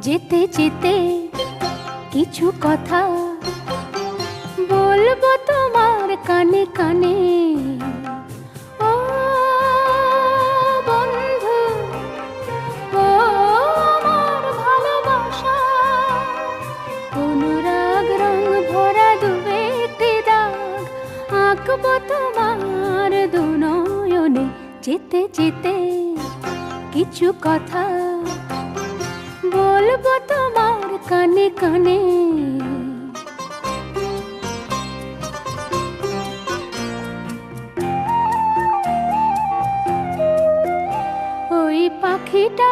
যেতে যেতে কিছু কথা বলবো তোমার কানে কানে। ও বন্ধু, ও আমার ভালোবাসা, অনুরাগ রং ভরা দুবেটি দাগ আঁকবো তোমার দু নয়নে। যেতে যেতে কিছু কথা বলবো তোমার কানে কানে। ওই পাখিটা